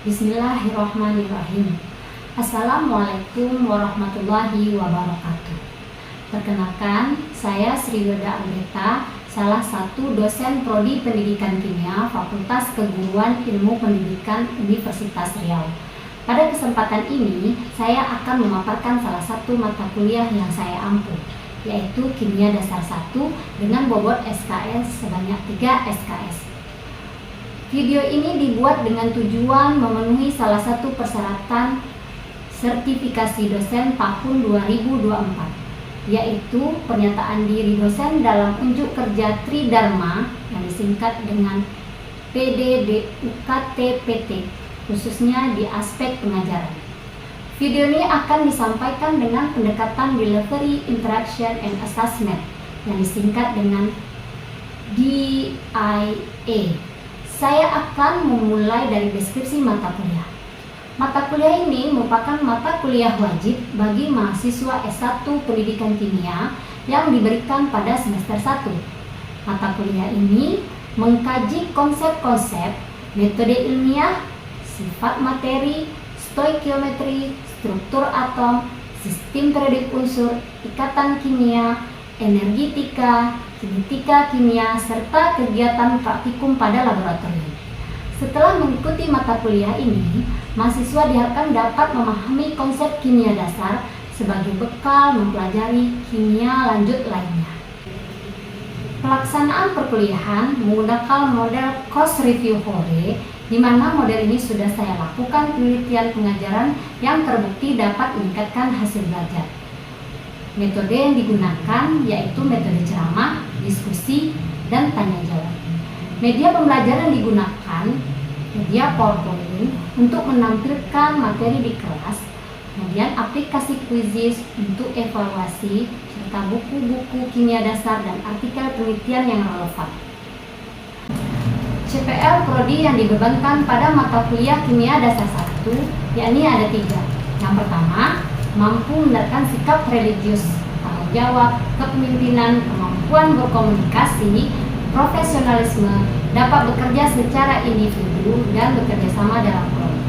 Bismillahirrahmanirrahim. Assalamualaikum warahmatullahi wabarakatuh. Perkenalkan, saya Sri Wirda Anggeta, salah satu dosen Prodi Pendidikan Kimia Fakultas Keguruan Ilmu Pendidikan Universitas Riau. Pada kesempatan ini, saya akan memaparkan salah satu mata kuliah yang saya ampu, yaitu Kimia Dasar 1 dengan bobot SKS sebanyak 3 SKS. Video ini dibuat dengan tujuan memenuhi salah satu persyaratan sertifikasi dosen tahun 2024, yaitu pernyataan diri dosen dalam unjuk kerja Tridharma yang disingkat dengan PDDUKT-PT, khususnya di aspek pengajaran. Video ini akan disampaikan dengan pendekatan Delivery, Interaction, and Assessment yang disingkat dengan DIA. Saya akan memulai dari deskripsi mata kuliah. Mata kuliah ini merupakan mata kuliah wajib bagi mahasiswa S1 Pendidikan Kimia yang diberikan pada semester 1. Mata kuliah ini mengkaji konsep-konsep, metode ilmiah, sifat materi, stoikiometri, struktur atom, sistem periodik unsur, ikatan kimia, energetika, kinetika kimia, serta kegiatan praktikum pada laboratorium. Setelah mengikuti mata kuliah ini, mahasiswa diharapkan dapat memahami konsep kimia dasar sebagai bekal mempelajari kimia lanjut lainnya. Pelaksanaan perkuliahan menggunakan model course review Hore, di mana model ini sudah saya lakukan penelitian pengajaran yang terbukti dapat meningkatkan hasil belajar. Metode yang digunakan yaitu metode ceramah, diskusi, dan tanya jawab. Media pembelajaran digunakan media PowerPoint untuk menampilkan materi di kelas, kemudian aplikasi quizzes untuk evaluasi, serta buku-buku kimia dasar dan artikel penelitian yang relevan. CPL Prodi yang dibebankan pada mata kuliah Kimia Dasar 1 yakni ada 3. Yang pertama, mampu menerapkan sikap religius, tanggung jawab, kepemimpinan, kemampuan berkomunikasi, profesionalisme, dapat bekerja secara individu dan bekerja sama dalam kelompok,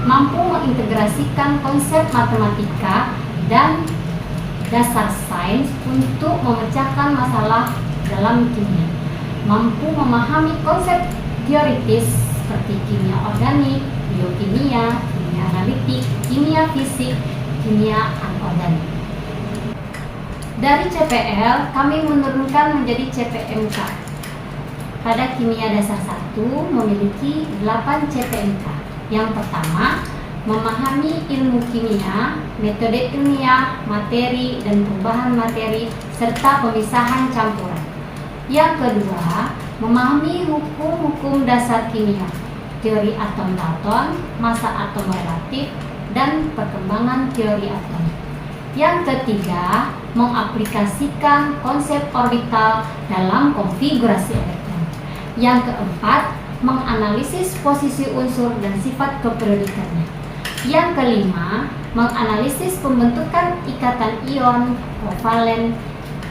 mampu mengintegrasikan konsep matematika dan dasar sains untuk memecahkan masalah dalam kimia, mampu memahami konsep teoritis seperti kimia organik, biokimia, kimia analitik, kimia fisik, kimia anorganik. Dari CPL, kami menurunkan menjadi CPMK. Pada Kimia Dasar 1 memiliki 8 CPMK. Yang pertama, memahami ilmu kimia, metode ilmiah, materi dan perubahan materi, serta pemisahan campuran. Yang kedua, memahami hukum-hukum dasar kimia, teori atom Dalton, massa atom relatif, dan perkembangan teori atom. Yang ketiga, mengaplikasikan konsep orbital dalam konfigurasi elektron. Yang keempat, menganalisis posisi unsur dan sifat keperiodikannya. Yang kelima, menganalisis pembentukan ikatan ion, kovalen,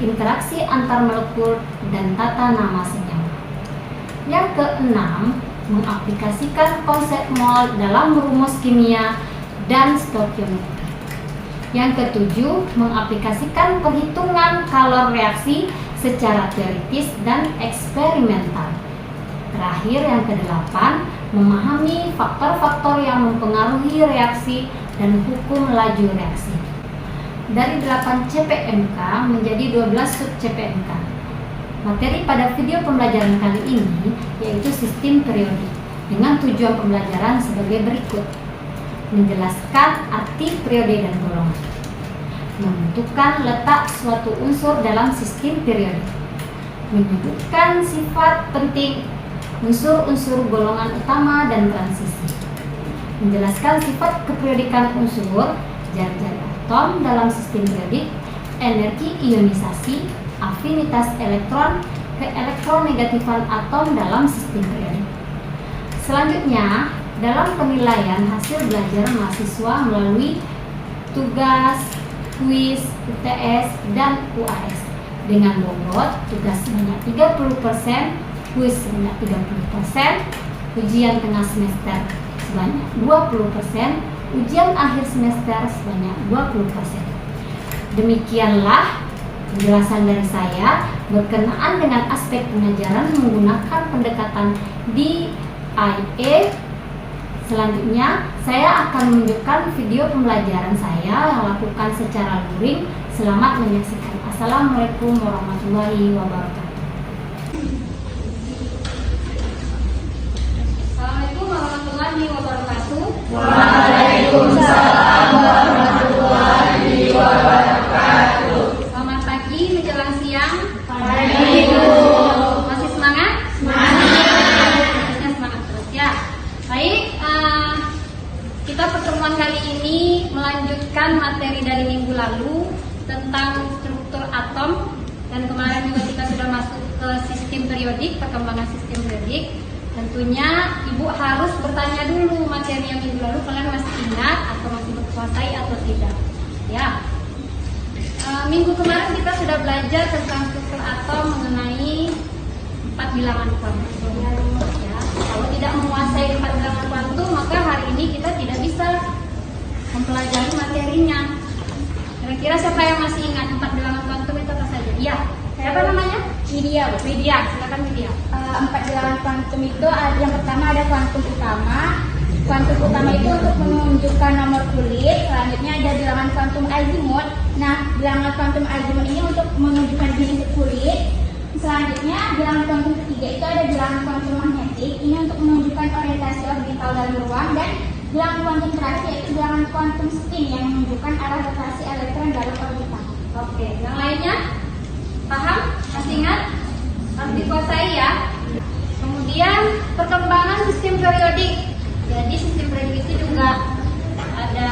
interaksi antar molekul, dan tata nama senyawa. Yang keenam, mengaplikasikan konsep mol dalam rumus kimia dan stoikiometri. Yang ketujuh, mengaplikasikan perhitungan kalor reaksi secara teoritis dan eksperimental. Terakhir, yang kedelapan, memahami faktor-faktor yang mempengaruhi reaksi dan hukum laju reaksi. Dari 8 CPMK menjadi 12 sub CPMK. Materi pada video pembelajaran kali ini yaitu sistem periodik dengan tujuan pembelajaran sebagai berikut: menjelaskan arti periode dan golongan, menentukan letak suatu unsur dalam sistem periodik, menyebutkan sifat penting unsur-unsur golongan utama dan transisi, menjelaskan sifat keperiodikan unsur, jari-jari atom dalam sistem periodik, energi ionisasi, afinitas elektron, keelektronegatifan atom dalam sistem periodik. Selanjutnya, dalam penilaian hasil belajar mahasiswa melalui tugas, kuis, UTS, dan UAS dengan bobot tugas sebanyak 30%, kuis sebanyak 30%, ujian tengah semester sebanyak 20%, ujian akhir semester sebanyak 20%. Demikianlah penjelasan dari saya berkenaan dengan aspek pengajaran menggunakan pendekatan DIE. Selanjutnya, saya akan menunjukkan video pembelajaran saya yang lakukan secara luring. Selamat menyaksikan. Assalamualaikum warahmatullahi wabarakatuh. Assalamualaikum warahmatullahi wabarakatuh. Waalaikumsalam warahmatullahi wabarakatuh. Selamat pagi menjelang siang. Pagi, Bu. Masih semangat? Semangat. Harusnya semangat terus ya. Baik, kita pertemuan kali ini melanjutkan materi dari minggu lalu tentang struktur atom, dan kemarin juga kita sudah masuk ke sistem periodik, perkembangan sistem periodik. Tentunya Ibu harus bertanya dulu materi yang minggu lalu kalian masih ingat atau masih berkuasai atau tidak. Ya. Minggu kemarin kita sudah belajar tentang struktur atom mengenai 4 bilangan kuantum. Ya. Kalau tidak menguasai 4 bilangan kuantum, maka hari ini kita tidak bisa mempelajari materinya. Kira-kira siapa yang masih ingat 4 bilangan kuantum itu apa saja? Iya. Siapa namanya? Widya, Bu. Widya, silakan Widya. 4 bilangan kuantum itu yang pertama ada kuantum utama. Kuantum utama itu untuk menunjukkan nomor kulit. Selanjutnya ada bilangan kuantum azimut. Nah, bilangan kuantum azimut ini untuk menunjukkan jenis kulit. Selanjutnya bilangan kuantum ketiga itu ada bilangan kuantum magnetik. Ini untuk menunjukkan orientasi orbital dalam ruang. Dan bilangan kuantum terakhir yaitu bilangan kuantum spin yang menunjukkan arah rotasi elektron dalam orbital. Oke, yang lainnya? Paham? Masih ingat? Harus dikuasai ya. Kemudian perkembangan sistem periodik. Jadi sistem periodik itu juga ada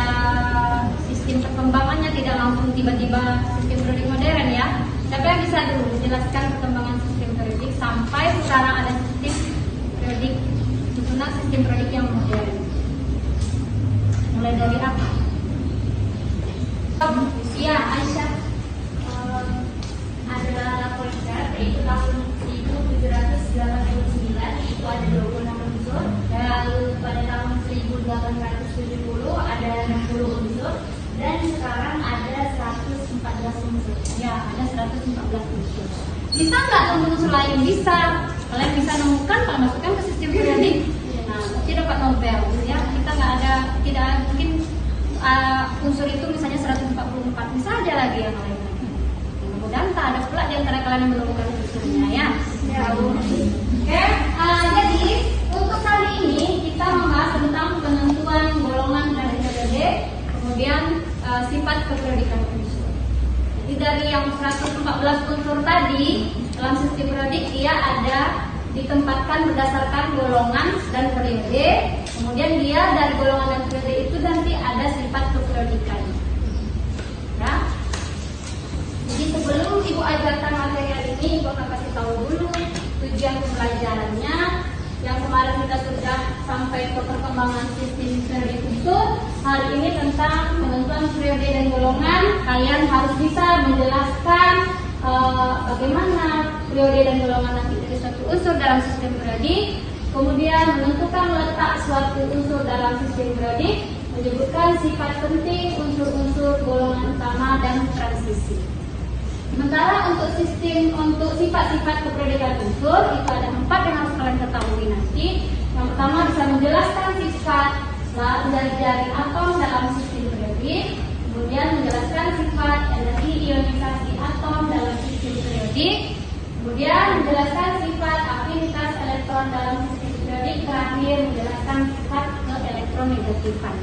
sistem perkembangannya, tidak langsung tiba-tiba sistem periodik modern ya. Tapi yang bisa dulu menjelaskan perkembangan sistem periodik sampai sekarang ada sistem periodik, susunan sistem periodik yang modern. Mulai dari apa? Ya, Aisyah. Ada pointer yaitu tahun 1789 itu ada 26 unsur. Lalu pada tahun 1870 ada 60 unsur, dan sekarang ada 114 unsur. Ya, ada 114 unsur. Bisa nggak nemu unsur lain? Bisa. Kalian bisa nemukan kalau masukkan ke sistem periodik. Nah, pasti dapat Nobel. Ya, kita nggak ada, tidak mungkin unsur itu misalnya 144. Bisa aja lagi yang lain. Dan tak ada pula di antara kalian yang menemukan unsurnya ya. Oke, jadi untuk kali ini kita membahas tentang penentuan golongan dari periode, kemudian sifat keperiodikan unsur. Jadi dari yang 114 unsur tadi dalam sistem periodik dia ada ditempatkan berdasarkan golongan dan periode. Kemudian dia dari golongan dan periode itu nanti ada sifat keperiodikan. Ya. Jadi sebelum Ibu ajarkan material ini, Ibu akan kasih tahu dulu tujuan pembelajarannya. Yang kemarin kita sudah sampai ke perkembangan sistem periodik unsur. Hari ini tentang penentuan periode dan golongan. Kalian harus bisa menjelaskan bagaimana periode dan golongan nanti dari suatu unsur dalam sistem periodik. Kemudian menentukan letak suatu unsur dalam sistem periodik. Menyebutkan sifat penting unsur-unsur golongan utama dan transisi. Sementara untuk sifat-sifat keperiodikan unsur itu ada 4 yang harus kalian ketahui nanti. Yang pertama bisa menjelaskan sifat dari atom dalam sistem periodik, kemudian menjelaskan sifat energi ionisasi atom dalam sistem periodik, kemudian menjelaskan sifat afinitas elektron dalam sistem periodik, terakhir menjelaskan sifat keelektronegatifan.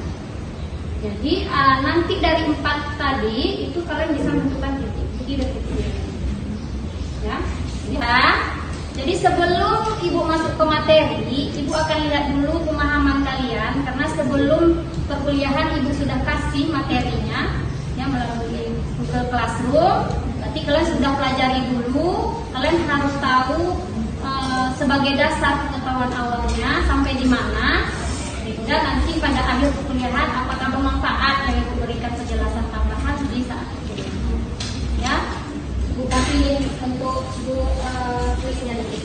Jadi nanti dari 4 tadi itu kalian bisa menentukan titik. Ya. Jadi sebelum Ibu masuk ke materi, Ibu akan lihat dulu pemahaman kalian, karena sebelum perkuliahan Ibu sudah kasih materinya ya melalui Google Classroom. Berarti kalian sudah pelajari dulu, kalian harus tahu sebagai dasar pengetahuan awalnya sampai di mana, sehingga nanti pada akhir perkuliahan apakah bermanfaat yang Ibu berikan penjelasan tambahan di saat ya, Bu kasih untuk Bu tulisnya nanti.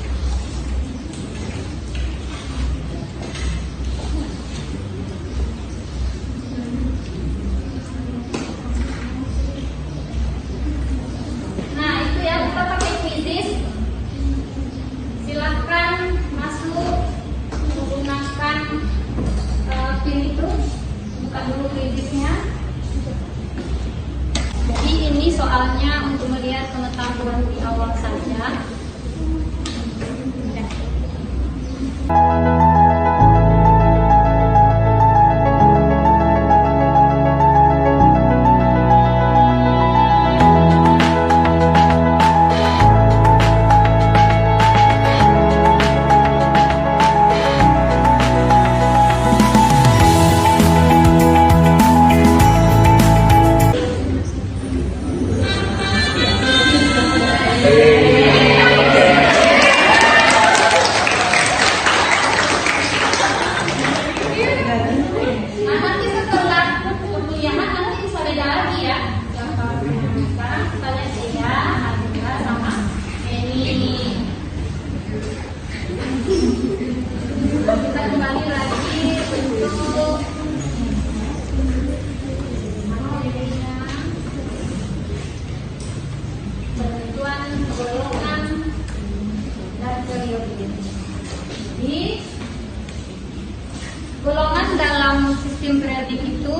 dalam sistem periodik itu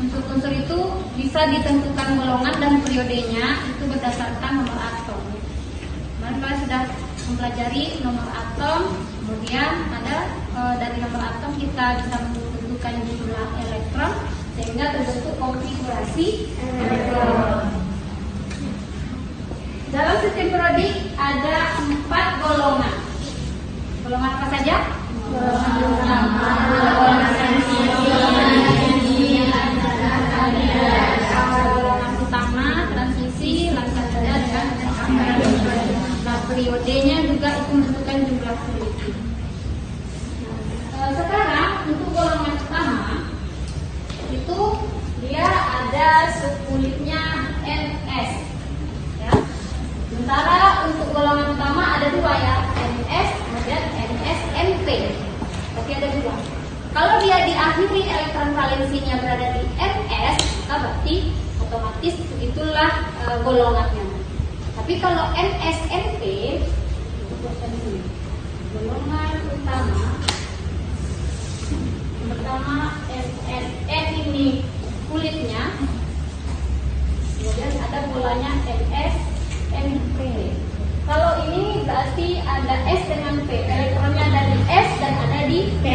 unsur-unsur itu bisa ditentukan golongan dan periodenya itu berdasarkan nomor atom. Kemarin kalian sudah mempelajari nomor atom, kemudian ada dari nomor atom kita bisa menentukan jumlah elektron sehingga terbentuk konfigurasi elektron. Dalam sistem periodik ada 4 golongan. Golongan apa saja? Golongan utama, transisi, langsung saja dan nah, periodenya juga itu menentukan jumlah periode. Sekarang untuk golongan utama itu dia ada subunitnya Ns. Ya. Sementara untuk golongan utama ada 2 ya, Ns kemudian NsNp. Oke, ada 2. Kalau dia diakhiri elektron valensinya berada di Ns, maka berarti otomatis itulah golongannya. Tapi kalau NsNp, golongan utama, yang pertama N ini kulitnya, kemudian ada bolanya NsNp. Kalau ini berarti ada S dengan P, elektronnya ada di S dan ada di P.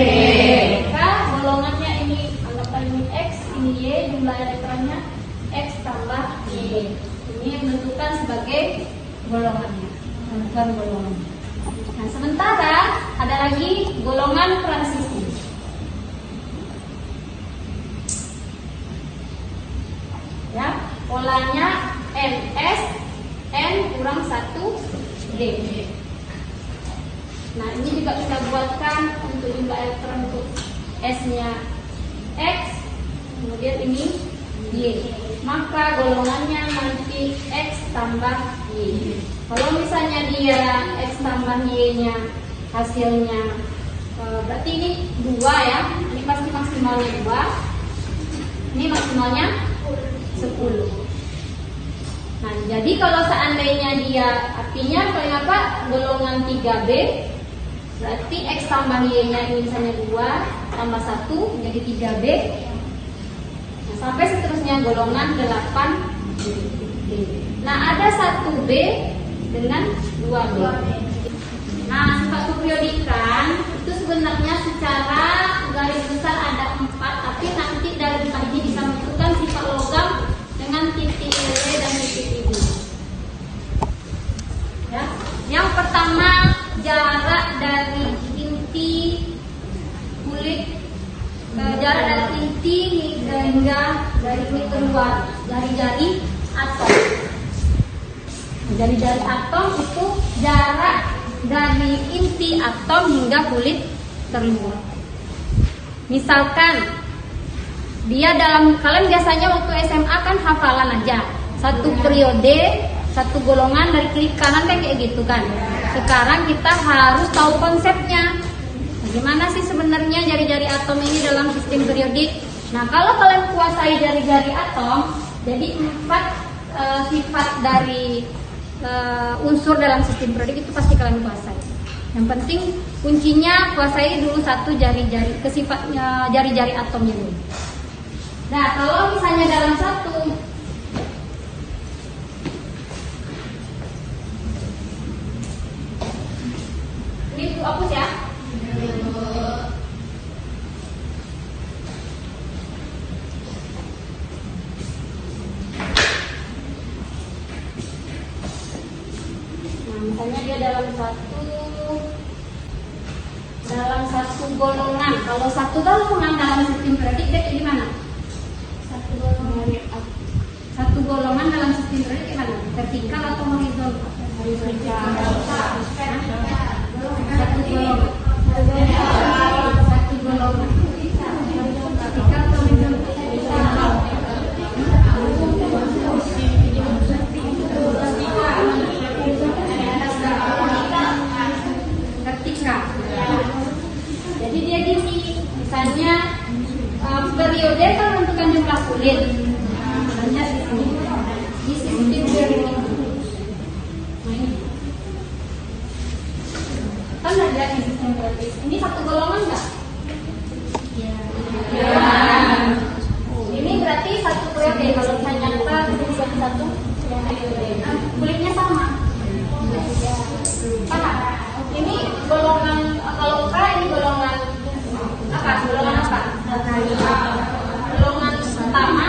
Maka golongannya ini anggaplah ini X, ini Y, jumlah elektronnya X tambah Y. Ini yang menentukan sebagai golongannya, menentukan golongannya. Nah, sementara ada lagi golongan transisi. Ya, polanya Ns N kurang 1 D. Nah, ini juga kita buatkan untuk jumlah elektron untuk S-nya X, kemudian ini Y. Maka golongannya nanti X tambah Y. Kalau misalnya dia X tambah Y-nya hasilnya berarti ini 2 ya. Ini pasti maksimalnya 2. Ini maksimalnya 10. Nah, jadi kalau seandainya dia artinya paling apa? Golongan 3B, berarti X tambah Y-nya ini misalnya 2 tambah 1 menjadi 3B. Nah, sampai seterusnya golongan 8B. Nah, ada 1B dengan 2B. Nah, sifat periodikan itu sebenarnya secara garis besar ada 4, tapi nanti dari tadi bisa menentukan sifat logam dengan titik L dan titik I. Ya. Yang pertama, jarak dari inti kulit, jarak dari inti hingga dari ini keluar dari jari atom. Jari-jari atom itu jarak dari inti atom hingga kulit terluar. Misalkan dia dalam, kalian biasanya waktu SMA kan hafalan aja, satu periode, satu golongan dari kiri kanan kan kayak gitu kan. Sekarang kita harus tahu konsepnya. Bagaimana sih sebenarnya jari-jari atom ini dalam sistem periodik? Nah, kalau kalian kuasai jari-jari atom, jadi 4 sifat dari unsur dalam sistem periodik itu pasti kalian kuasai. Yang penting kuncinya kuasai dulu satu jari-jari, kesifatnya jari-jari atomnya dulu. Nah, kalau misalnya dalam satu ini tuh hapus ya. Nah, misalnya dia dalam satu golongan. Kalau satu golongan dalam sistem periodik dia kayak gimana? Satu golongan dalam sistem periodik gimana? Vertikal atau horizontal? Horizontal. Satu golongan. Satu golongan. Vertikal atau horizontal? Vertikal. Jadi dia gini, misalnya periode kan menentukan jumlah kulit. Misalnya di sistem periodik. Nah, ini kan ada di sistem periodik. Ini satu golongan nggak? Ya. Golongan utama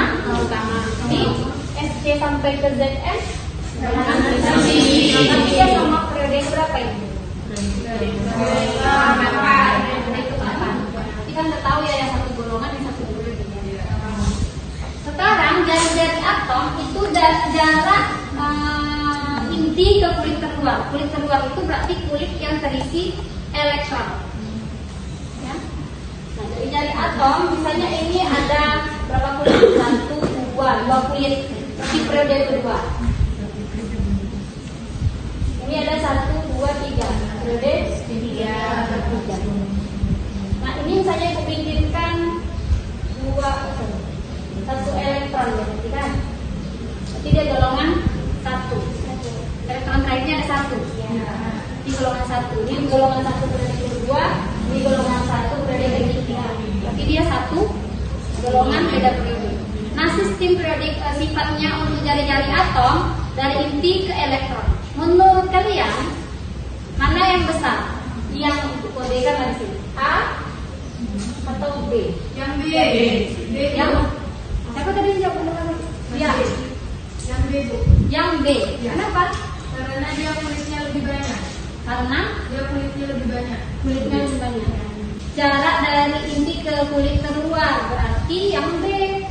di SC sampai ke ZN. Nanti dia sama periode berapa ini? Kita nggak tahu ya yang satu golongan yang satu periode. Sekarang jari-jari atom itu jarak inti ke kulit terluar. Kulit terluar itu berarti kulit yang terisi elektron. Ya. Nah, dari jari atom, misalnya ini ada berapa kulit? 1, 2 kulit di periode kedua. Ini ada 1, 2, 3 periode 3. Nah, ini misalnya aku bikinkan 1 elektron, berarti kan? Berarti dia golongan 1. Elektron terakhirnya ada 1. Ini golongan 1. Ini golongan 1 periode kedua. Ini golongan 1 periode ketiga. Berarti dia 1 golongan beda periode. Nah, sistem periodik sifatnya untuk jari-jari atom dari inti ke elektron. Menurut kalian mana yang besar? Yang dikodekan di sini A atau B? Yang B. Yang siapa tadi yang jawab? Ya. Yang B, Bu. Yang B. Ya. Kenapa? Karena dia kulitnya lebih banyak. Karena Dia kulitnya lebih banyak. kulitnya lebih banyak. Jarak dari inti ke kulit terluar berarti yang B,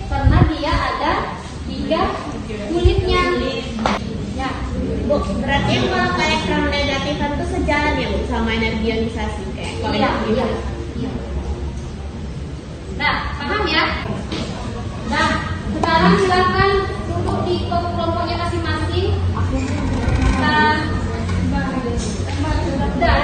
karena dia ada 3 kulitnya. Ya. Bu, berarti kalau elektron negatifan itu sejalan ya Bu sama energi ionisasi kayak kalau Iya, yang iya. ini. Iya. Nah, paham ya? Nah, sekarang silakan duduk di kelompoknya masing-masing. Nah, sudah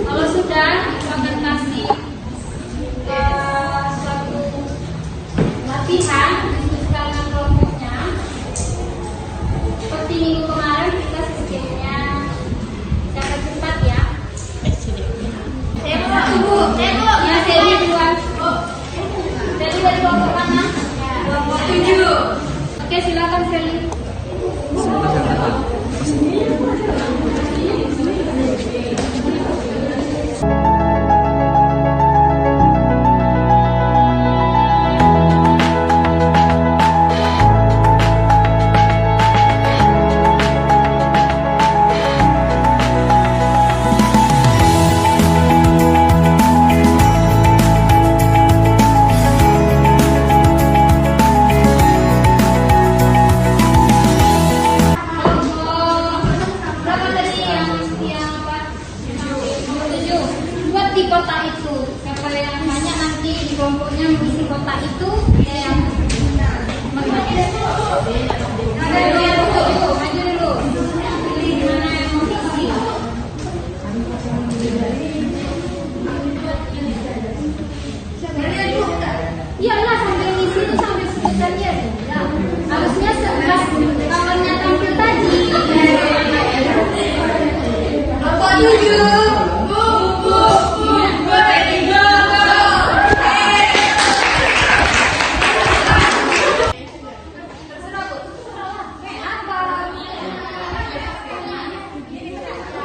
kalau sudah akan kasih suatu latihan diskusikan dengan kelompoknya. Seperti minggu kemarin kita sistemnya cara cepat ya. Tunggu. Ya, Seli duluan. Seli dari kelompok mana? Kelompok 7. Oke, silakan Seli. Berapa tadi yang apa? 7. Buat di kotak itu. Siapa yang banyak nanti di kelompoknya mengisi kotak itu yang maju dulu. Pilih mana yang mau diisi. Iyalah sambil ngisi itu sambil sebutkan ya. Harusnya sebelas kawannya tampil tadi. Kelompok 7. Terserah Bu, terserah. Apa?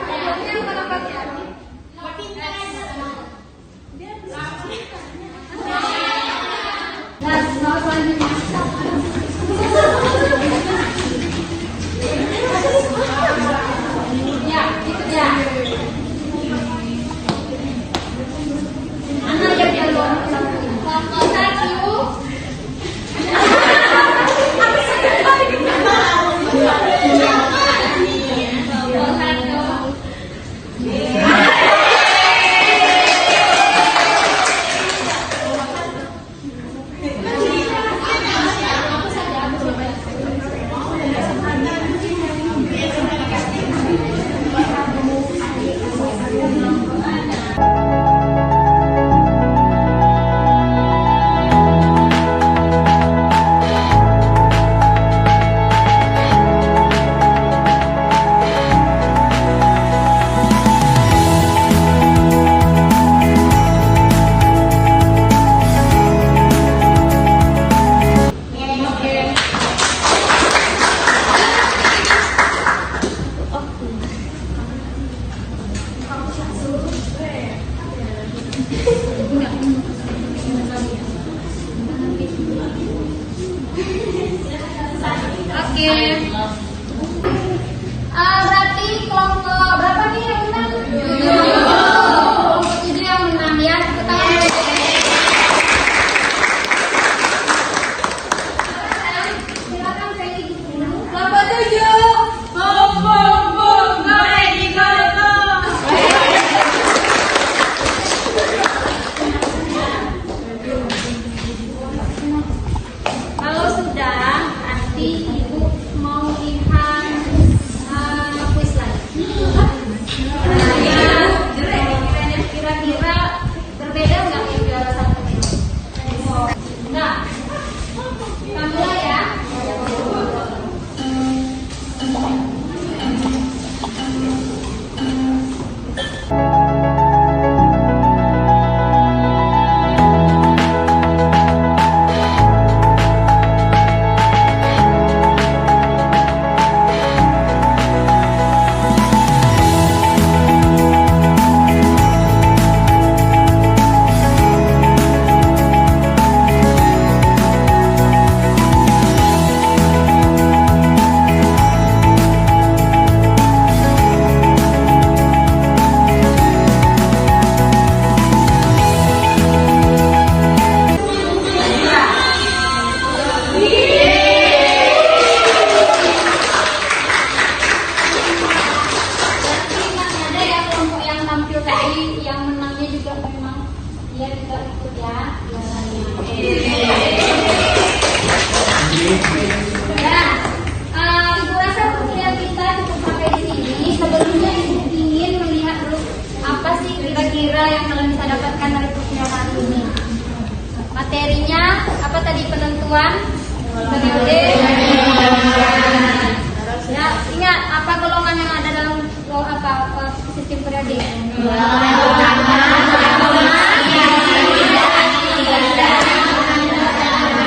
Jawabnya apa nampaknya? Nah, soal selanjutnya. Ya, ikut ya. Ana yang keluar satu. ikut ya. Ibu rasa perkuliahan kita cukup sampai di sini. Sebelumnya Ibu ingin melihat dulu apa sih kira-kira yang kalian bisa dapatkan dari perkuliahan hari ini. Materinya apa tadi, penentuan periode. Ya, ingat apa golongan yang ada dalam sistem periode.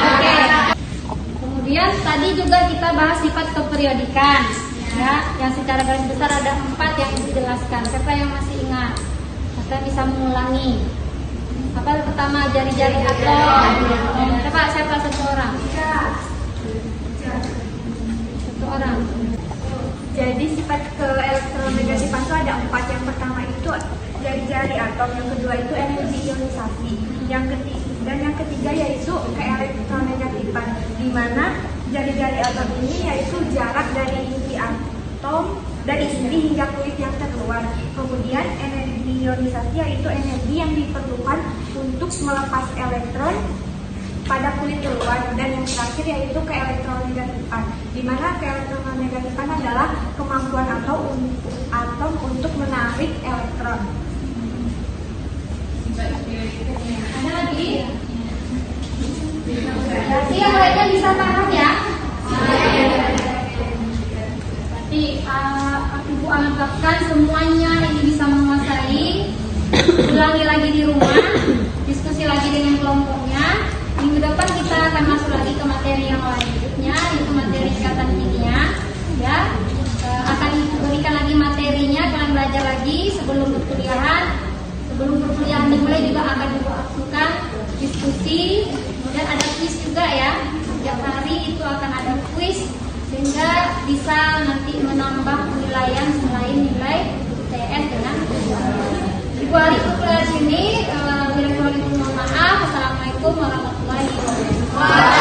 Oke. Kemudian tadi juga kita bahas sifat keperiodikan, ya, yang secara garis besar ada 4 yang dijelaskan. Siapa yang masih ingat? Kita bisa mengulangi. Apa pertama, jari-jari atom. Siapa satu orang? Satu orang. Jadi sifat keelektronegatifan itu ada 4. Yang pertama itu jari-jari atom, yang kedua itu energi ionisasi, yang ketiga yaitu keelektronegatifan, di mana jari-jari atom ini yaitu jarak dari inti atom, dari inti hingga kulit yang terluar. Kemudian energi ionisasi yaitu energi yang diperlukan untuk melepas elektron pada kulit terluar, dan yang terakhir yaitu keelektronegatifan, di mana keelektronegatifan adalah kemampuan atom untuk menarik elektron. Ada lagi? Berarti yang lainnya bisa paham ya? Berarti Ibu anggapkan semuanya ini bisa menguasai. Ulangi lagi di rumah, diskusi lagi dengan kelompoknya. Minggu depan kita akan masuk lagi ke materi yang lanjutnya, yaitu materi ikatan kimia. Ya, akan berikan lagi materinya, kalian belajar lagi sebelum perkuliahan. Sebelum perkuliahan dimulai juga akan dilakukan diskusi, kemudian ada kuis juga ya. Setiap hari itu akan ada kuis, sehingga bisa nanti menambah penilaian selain nilai UTS dengan Ibu hari perkuliahan ini. Mohon maaf. Assalamualaikum warahmatullahi wabarakatuh.